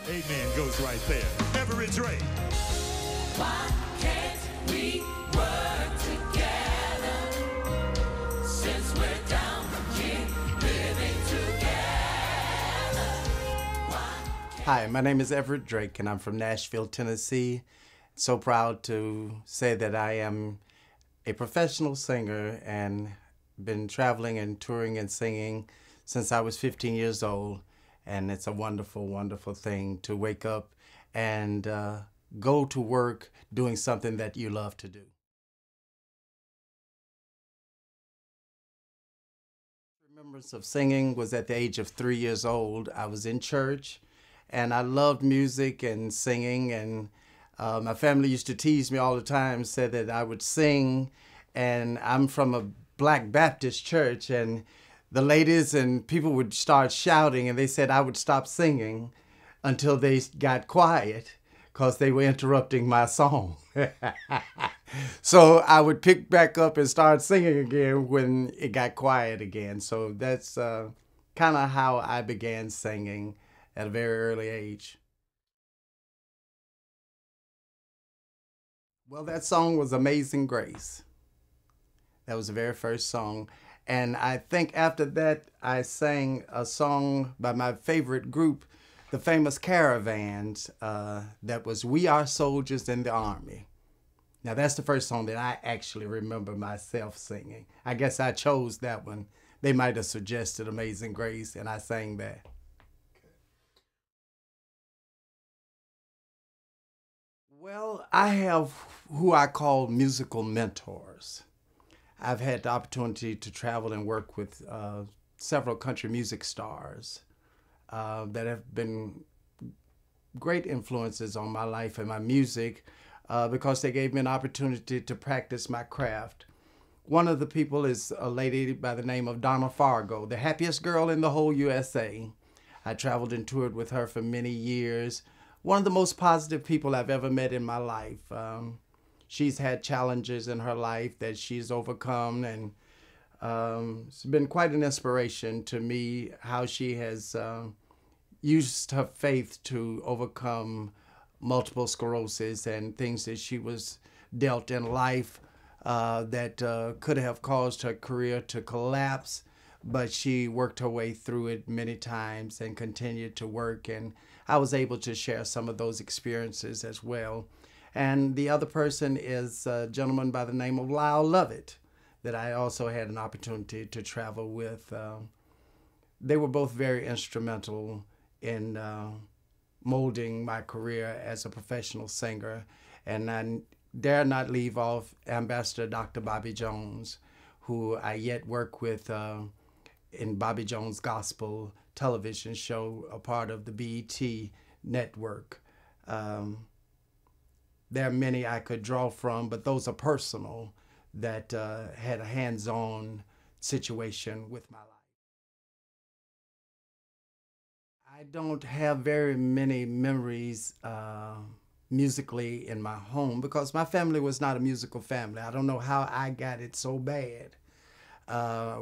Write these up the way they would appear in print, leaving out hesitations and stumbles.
Amen goes right there. Everett Drake. Why can't we work together since we're down here living together? Hi, my name is Everett Drake, and I'm from Nashville, Tennessee. So proud to say that I am a professional singer and been traveling and touring and singing since I was 15 years old. And it's a wonderful, wonderful thing to wake up and go to work doing something that you love to do. Remembrance of singing was at the age of 3 years old. I was in church and I loved music and singing, and my family used to tease me all the time, said that I would sing, and I'm from a Black Baptist church, and the ladies and people would start shouting, and they said I would stop singing until they got quiet because they were interrupting my song. So I would pick back up and start singing again when it got quiet again. So that's kind of how I began singing at a very early age. Well, that song was Amazing Grace. That was the very first song. And I think after that, I sang a song by my favorite group, the famous Caravans, that was We Are Soldiers in the Army. Now, that's the first song that I actually remember myself singing. I guess I chose that one. They might have suggested Amazing Grace, and I sang that. Well, I have who I call musical mentors. I've had the opportunity to travel and work with several country music stars that have been great influences on my life and my music because they gave me an opportunity to practice my craft. One of the people is a lady by the name of Donna Fargo, the happiest girl in the whole USA. I traveled and toured with her for many years. One of the most positive people I've ever met in my life. She's had challenges in her life that she's overcome, and it's been quite an inspiration to me how she has used her faith to overcome multiple sclerosis and things that she was dealt in life that could have caused her career to collapse, but she worked her way through it many times and continued to work, and I was able to share some of those experiences as well. And the other person is a gentleman by the name of Lyle Lovett that I also had an opportunity to travel with. They were both very instrumental in molding my career as a professional singer. And I dare not leave off Ambassador Dr. Bobby Jones, who I yet work with in Bobby Jones Gospel television show, a part of the BET network. There are many I could draw from, but those are personal that had a hands-on situation with my life. I don't have very many memories musically in my home because my family was not a musical family. I don't know how I got it so bad.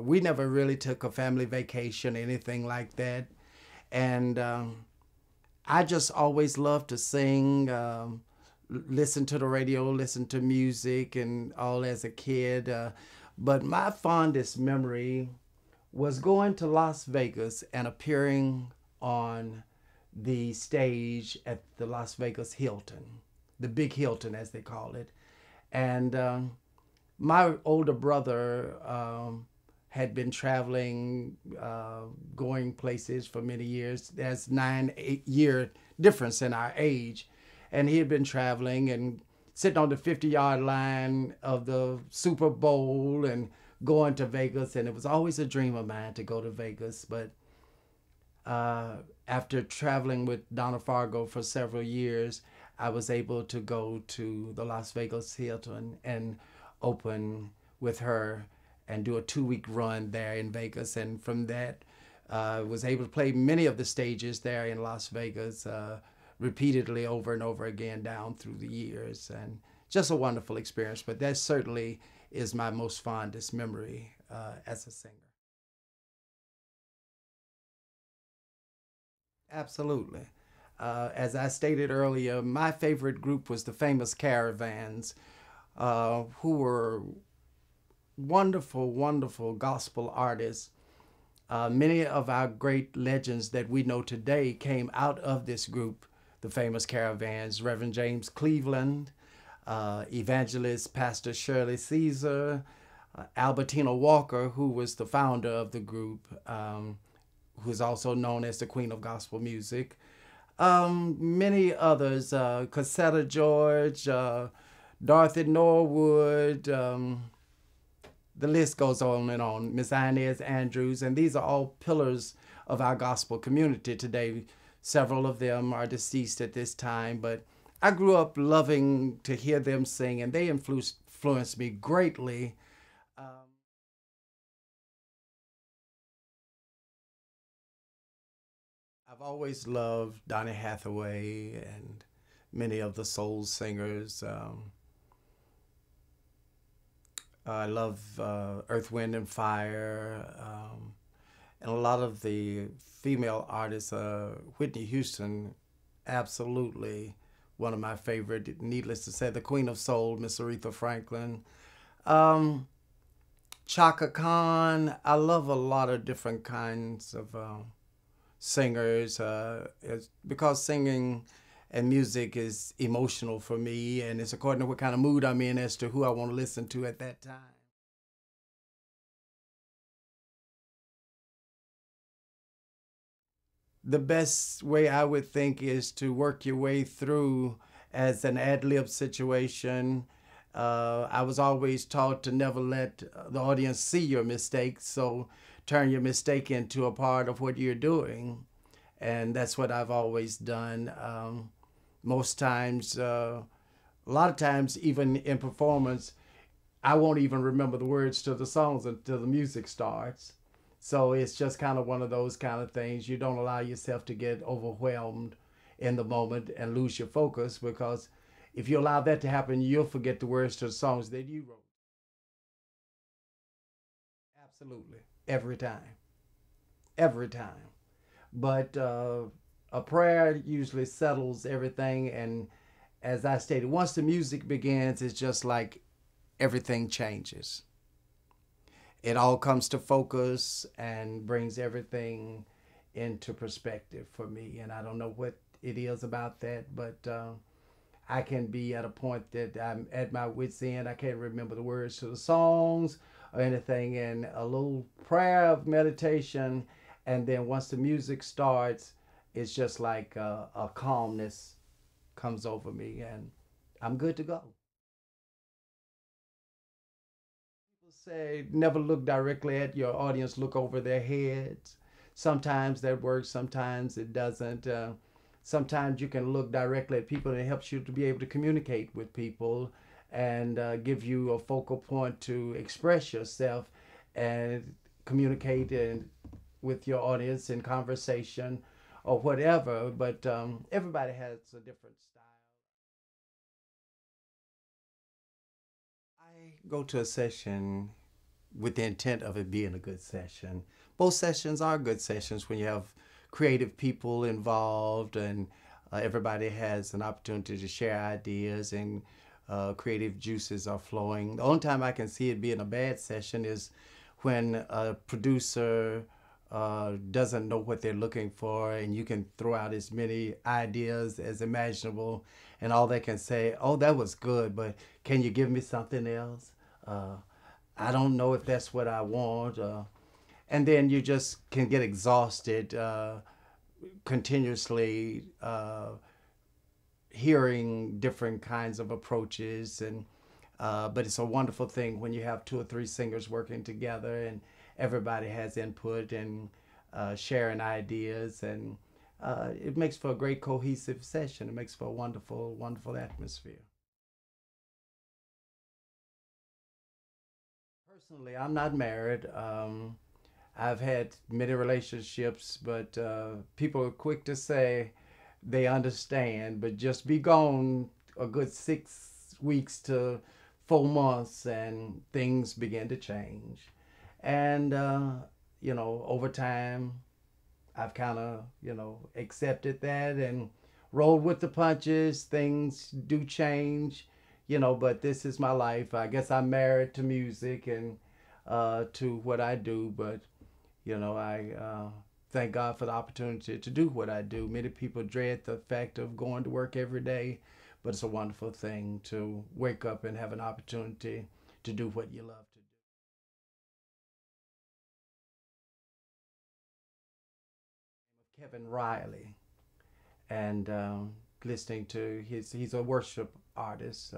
We never really took a family vacation, anything like that. And I just always loved to sing, listen to the radio, listen to music and all as a kid. But my fondest memory was going to Las Vegas and appearing on the stage at the Las Vegas Hilton, the Big Hilton as they call it. And my older brother had been traveling, going places for many years. There's 9-8 year difference in our age. And he had been traveling and sitting on the 50-yard line of the Super Bowl and going to Vegas. And it was always a dream of mine to go to Vegas. But after traveling with Donna Fargo for several years, I was able to go to the Las Vegas Hilton and open with her and do a 2-week run there in Vegas. And from that, was able to play many of the stages there in Las Vegas, repeatedly over and over again down through the years, and just a wonderful experience. But that certainly is my most fondest memory as a singer. Absolutely. as I stated earlier, my favorite group was the Famous Caravans, who were wonderful, wonderful gospel artists. Many of our great legends that we know today came out of this group, the Famous Caravans. Reverend James Cleveland, evangelist Pastor Shirley Caesar, Albertina Walker, who was the founder of the group, who is also known as the Queen of Gospel Music. Many others, Cassetta George, Dorothy Norwood, the list goes on and on, Miss Inez Andrews, and these are all pillars of our gospel community today. Several of them are deceased at this time, but I grew up loving to hear them sing, and they influenced me greatly. I've always loved Donny Hathaway and many of the soul singers. I love Earth, Wind, and Fire, and a lot of the female artists. Whitney Houston, absolutely one of my favorite. Needless to say, the Queen of Soul, Miss Aretha Franklin. Chaka Khan. I love a lot of different kinds of singers, because singing and music is emotional for me, and it's according to what kind of mood I'm in as to who I want to listen to at that time. The best way I would think is to work your way through as an ad-lib situation. I was always taught to never let the audience see your mistakes, so turn your mistake into a part of what you're doing. And that's what I've always done. Most times, a lot of times, even in performance, I won't even remember the words to the songs until the music starts. So it's just kind of one of those kind of things. You don't allow yourself to get overwhelmed in the moment and lose your focus, because if you allow that to happen, you'll forget the words to the songs that you wrote. Absolutely. Every time. Every time. But a prayer usually settles everything. And as I stated, once the music begins, it's just like everything changes. It all comes to focus and brings everything into perspective for me. And I don't know what it is about that, but I can be at a point that I'm at my wit's end. I can't remember the words to the songs or anything. And a little prayer of meditation, and then once the music starts, it's just like a calmness comes over me, and I'm good to go. People say never look directly at your audience, look over their heads. Sometimes that works, sometimes it doesn't. Sometimes you can look directly at people, and it helps you to be able to communicate with people and give you a focal point to express yourself and communicate with your audience in conversation or whatever. But everybody has a different style. I go to a session with the intent of it being a good session. Both sessions are good sessions when you have creative people involved, and everybody has an opportunity to share ideas, and creative juices are flowing. The only time I can see it being a bad session is when a producer doesn't know what they're looking for, and you can throw out as many ideas as imaginable, and all they can say, oh, that was good, but can you give me something else? I don't know if that's what I want. And then you just can get exhausted continuously hearing different kinds of approaches. And but it's a wonderful thing when you have two or three singers working together, and everybody has input and sharing ideas, and it makes for a great cohesive session. It makes for a wonderful, wonderful atmosphere. Personally, I'm not married. I've had many relationships, but people are quick to say they understand, but just be gone a good 6 weeks to 4 months, and things begin to change. And, over time, I've kind of, accepted that and roll with the punches. Things do change, you know, but this is my life. I guess I'm married to music and to what I do, but, you know, I thank God for the opportunity to do what I do. Many people dread the fact of going to work every day, but it's a wonderful thing to wake up and have an opportunity to do what you love to do. Kevin Riley, and listening to he's a worship artist,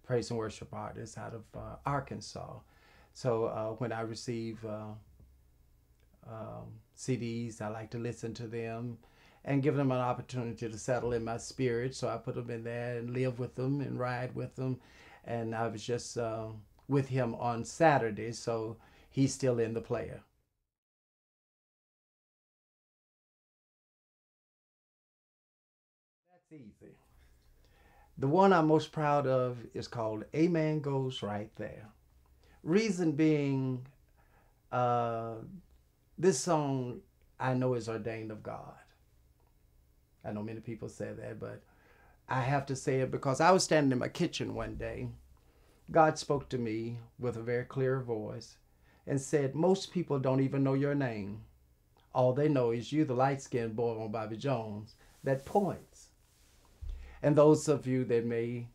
praise and worship artist out of Arkansas. So when I receive CDs, I like to listen to them and give them an opportunity to settle in my spirit. So I put them in there and live with them and ride with them. And I was just with him on Saturday, so he's still in the player. That's easy. The one I'm most proud of is called Amen Goes Right There. Reason being, uh, this song I know is ordained of God. I know many people say that, but I have to say it because I was standing in my kitchen one day. God spoke to me with a very clear voice and said, most people don't even know your name. All they know is you, the light-skinned boy on Bobby Jones, that points. And those of you that may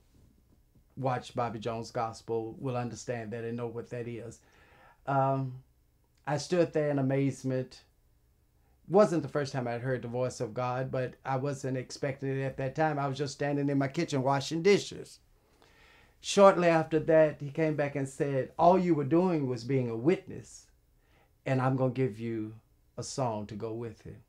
watch Bobby Jones Gospel will understand that and know what that is. I stood there in amazement. Wasn't the first time I'd heard the voice of God, but I wasn't expecting it at that time. I was just standing in my kitchen washing dishes. Shortly after that, he came back and said, all you were doing was being a witness, and I'm going to give you a song to go with it.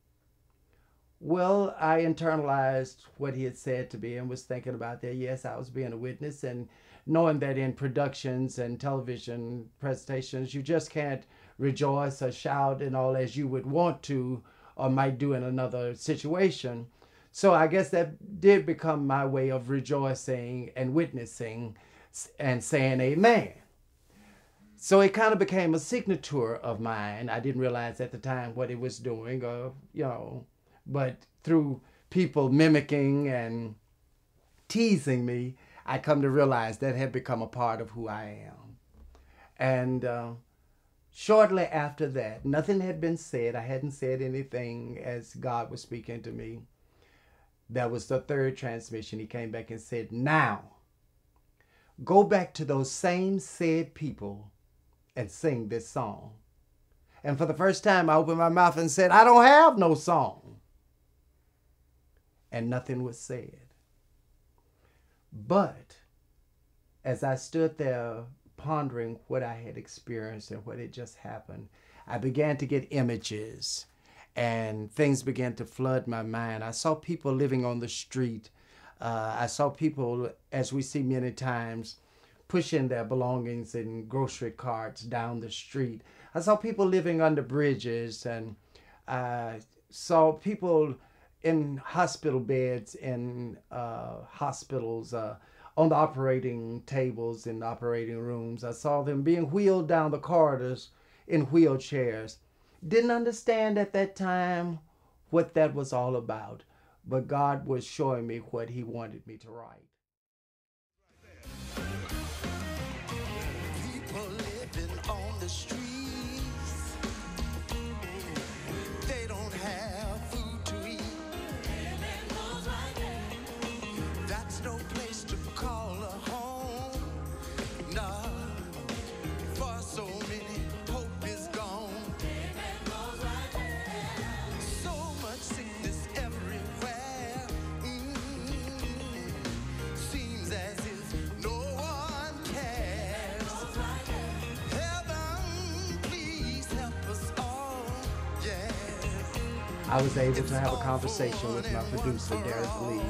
Well, I internalized what he had said to me and was thinking about that. Yes, I was being a witness, and knowing that in productions and television presentations, you just can't rejoice or shout and all as you would want to or might do in another situation. So I guess that did become my way of rejoicing and witnessing and saying amen. So it kind of became a signature of mine. I didn't realize at the time what it was doing, or, you know, but through people mimicking and teasing me, I come to realize that had become a part of who I am. And shortly after that, nothing had been said. I hadn't said anything as God was speaking to me. That was the third transmission. He came back and said, now, go back to those same said people and sing this song. And for the first time, I opened my mouth and said, I don't have no song. And nothing was said. But as I stood there pondering what I had experienced and what had just happened, I began to get images and things began to flood my mind. I saw people living on the street. I saw people, as we see many times, pushing their belongings in grocery carts down the street. I saw people living under bridges, and I saw people in hospital beds, in hospitals, on the operating tables in the operating rooms. I saw them being wheeled down the corridors in wheelchairs. Didn't understand at that time what that was all about, but God was showing me what he wanted me to write. People living on the streets, they don't have food to eat. That's no place to call a home. Nah, for so many, hope is gone. So much sickness everywhere. Seems as if no one cares. Heaven, please help us all. Yes. I was able to have a conversation with my producer, Derek Lee,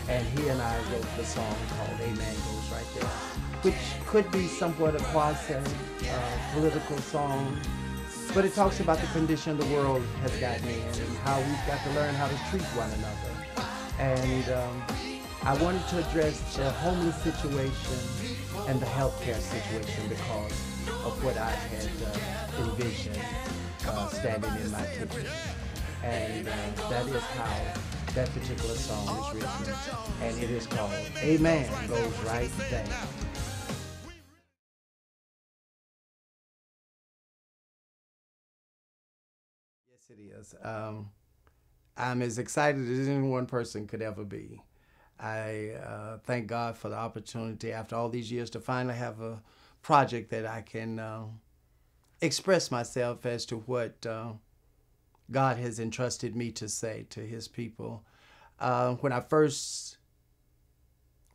and he and I wrote the song called Amen Goes Right There, which could be somewhat a quasi political song, but it talks about the condition the world has gotten in and how we've got to learn how to treat one another. And I wanted to address the homeless situation and the healthcare situation because of what I had envisioned standing in my kitchen. And that is how that particular song is written, and it is called Amen Goes Right There. Yes, it is. I'm as excited as any one person could ever be. I thank God for the opportunity after all these years to finally have a project that I can express myself as to what God has entrusted me to say to his people. When I first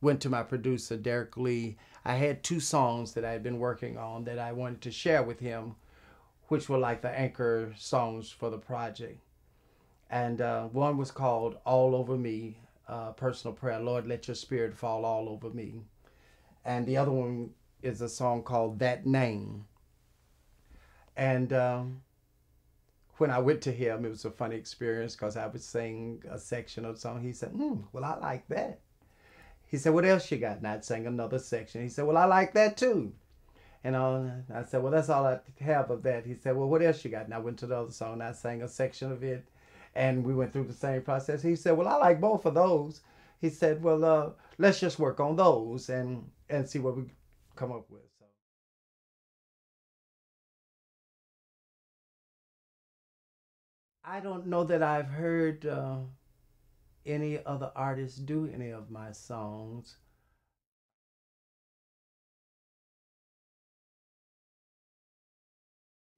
went to my producer, Derek Lee, I had two songs that I had been working on that I wanted to share with him, which were like the anchor songs for the project. And one was called All Over Me, personal prayer, Lord, let your spirit fall all over me. And the other one is a song called That Name. And when I went to him, it was a funny experience because I would sing a section of the song. He said, well, I like that. He said, what else you got? And I'd sing another section. He said, well, I like that too. And I said, well, that's all I have of that. He said, well, what else you got? And I went to the other song and I sang a section of it. And we went through the same process. He said, well, I like both of those. He said, well, let's just work on those and see what we come up with. So I don't know that I've heard any other artists do any of my songs.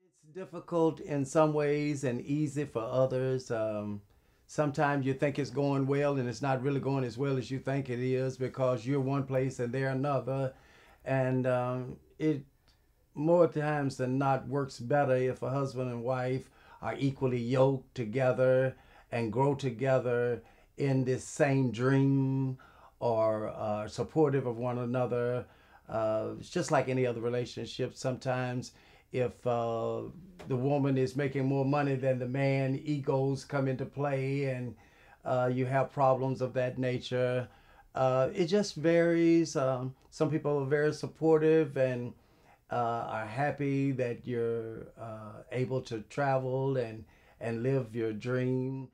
It's difficult in some ways and easy for others. Sometimes you think it's going well and it's not really going as well as you think it is because you're one place and they're another. And it more times than not works better if a husband and wife are equally yoked together and grow together in this same dream or are supportive of one another. It's just like any other relationship. Sometimes if the woman is making more money than the man, egos come into play and you have problems of that nature. It just varies. Some people are very supportive and are happy that you're able to travel and live your dream.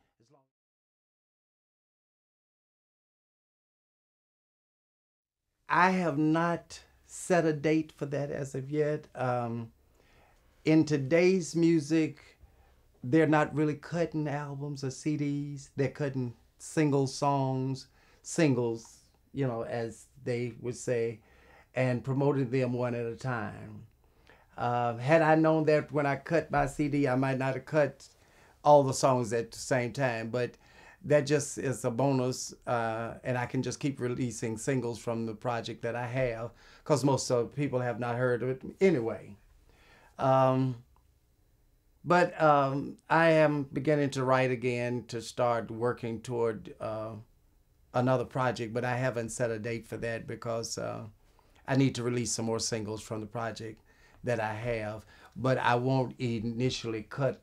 I have not set a date for that as of yet. In today's music, they're not really cutting albums or CDs. They're cutting single songs, singles, as they would say, and promoting them one at a time. Had I known that when I cut my CD, I might not have cut all the songs at the same time, but that just is a bonus, and I can just keep releasing singles from the project that I have, because most of people have not heard of it anyway. Um, but I am beginning to write again to start working toward another project, but I haven't set a date for that because I need to release some more singles from the project that I have. But I won't initially cut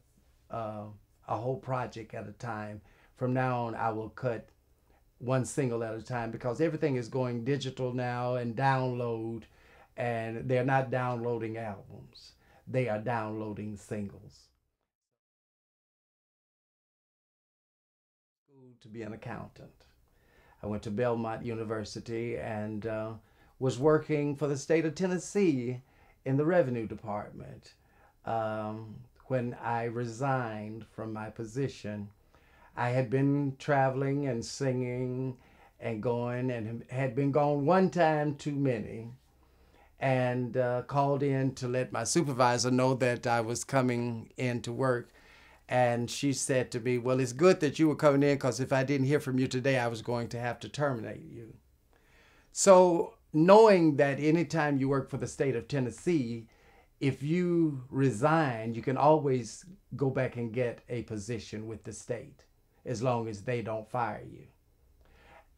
a whole project at a time. From now on, I will cut one single at a time because everything is going digital now and download, and they're not downloading albums. They are downloading singles. To be an accountant. I went to Belmont University and was working for the state of Tennessee in the revenue department. When I resigned from my position, I had been traveling and singing and going and had been gone one time too many, and called in to let my supervisor know that I was coming in to work. And she said to me, well, it's good that you were coming in because if I didn't hear from you today, I was going to have to terminate you. So knowing that anytime you work for the state of Tennessee, if you resign, you can always go back and get a position with the state as long as they don't fire you.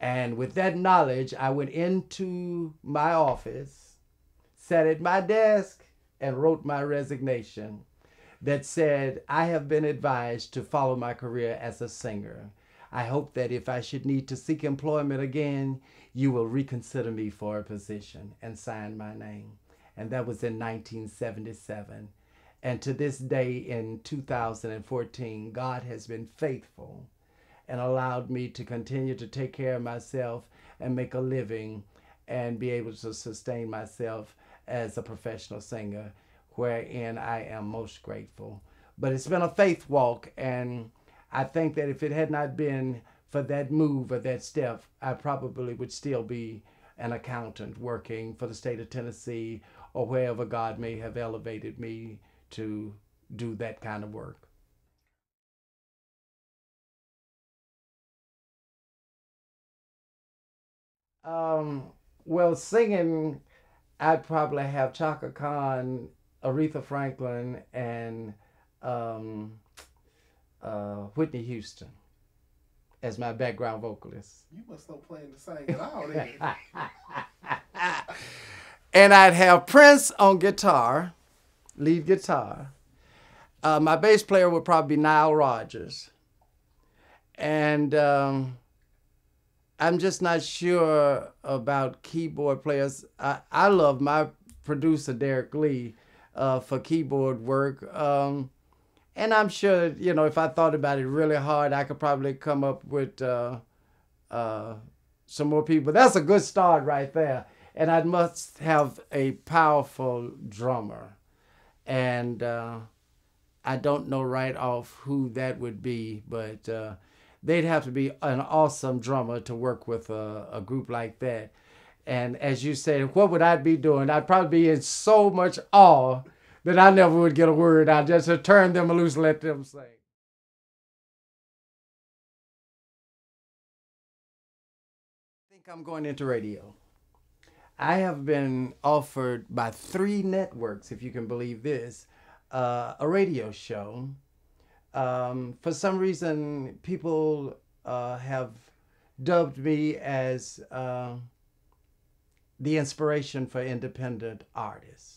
And with that knowledge, I went into my office, sat at my desk, and wrote my resignation that said, I have been advised to follow my career as a singer. I hope that if I should need to seek employment again, you will reconsider me for a position, and sign my name. And that was in 1977. And to this day in 2014, God has been faithful. and allowed me to continue to take care of myself and make a living and be able to sustain myself as a professional singer, wherein I am most grateful. But it's been a faith walk, and I think that if it had not been for that move or that step, I probably would still be an accountant working for the state of Tennessee or wherever God may have elevated me to do that kind of work. Well, singing, I'd probably have Chaka Khan, Aretha Franklin, and Whitney Houston as my background vocalist. You must not plan to sing at all then. And I'd have Prince on guitar, lead guitar. My bass player would probably be Nile Rodgers. And I'm just not sure about keyboard players. I love my producer, Derek Lee, for keyboard work. And I'm sure, you know, if I thought about it really hard, I could probably come up with some more people. That's a good start right there. And I must have a powerful drummer. And I don't know right off who that would be, but they'd have to be an awesome drummer to work with a group like that. And as you said, what would I be doing? I'd probably be in so much awe that I never would get a word out, just to turn them loose and let them sing. I think I'm going into radio. I have been offered by 3 networks, if you can believe this, a radio show. For some reason, people have dubbed me as the inspiration for independent artists.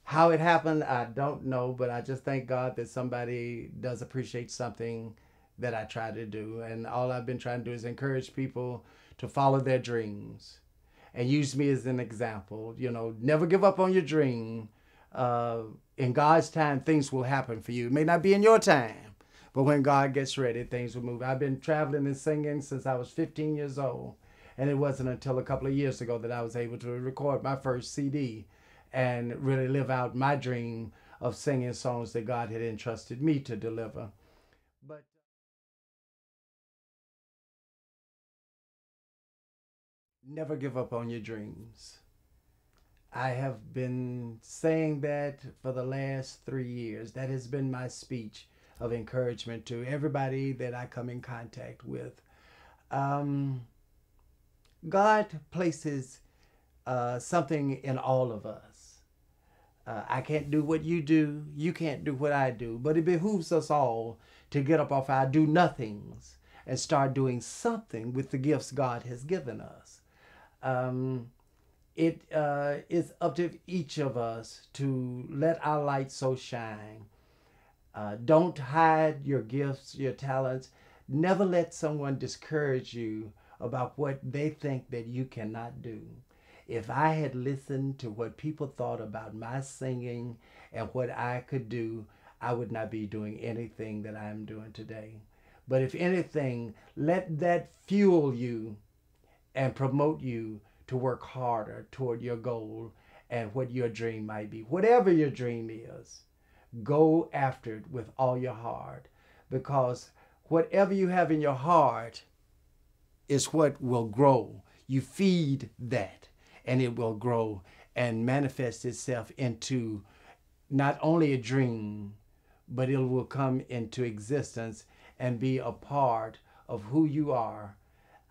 How it happened, I don't know, but I just thank God that somebody does appreciate something that I try to do. And all I've been trying to do is encourage people to follow their dreams and use me as an example. You know, never give up on your dream. In God's time, things will happen for you. It may not be in your time, but when God gets ready, things will move. I've been traveling and singing since I was 15 years old. And it wasn't until a couple of years ago that I was able to record my first CD and really live out my dream of singing songs that God had entrusted me to deliver. But never give up on your dreams. I have been saying that for the last 3 years. That has been my speech of encouragement to everybody that I come in contact with. God places something in all of us. I can't do what you do. You can't do what I do. But it behooves us all to get up off our do-nothings and start doing something with the gifts God has given us. It is up to each of us to let our light so shine. Don't hide your gifts, your talents. Never let someone discourage you about what they think that you cannot do. If I had listened to what people thought about my singing and what I could do, I would not be doing anything that I am doing today. But if anything, let that fuel you and promote you to work harder toward your goal and what your dream might be. Whatever your dream is, go after it with all your heart, because whatever you have in your heart is what will grow. You feed that, and it will grow and manifest itself into not only a dream, but it will come into existence and be a part of who you are.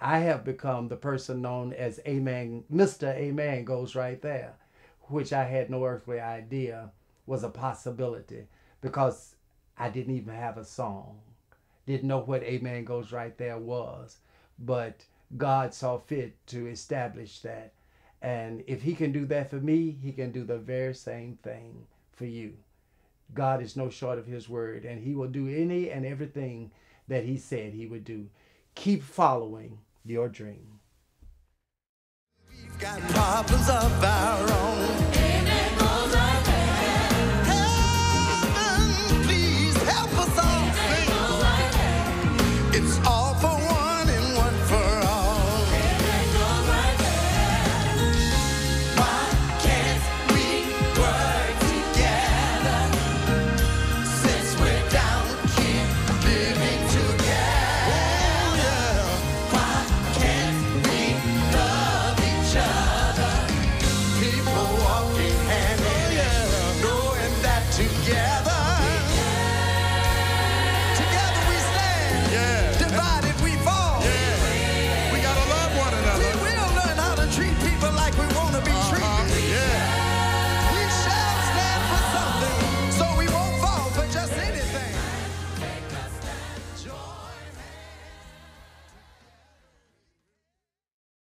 I have become the person known as Amen. Mr. Amen goes right there, which I had no earthly idea was a possibility, because I didn't even have a song. Didn't know what Amen goes right there was. But God saw fit to establish that. And if he can do that for me, he can do the very same thing for you. God is no short of his word, and he will do any and everything that he said he would do. Keep following your dream. We've got problems of our own. Heaven, please help us all sing. together.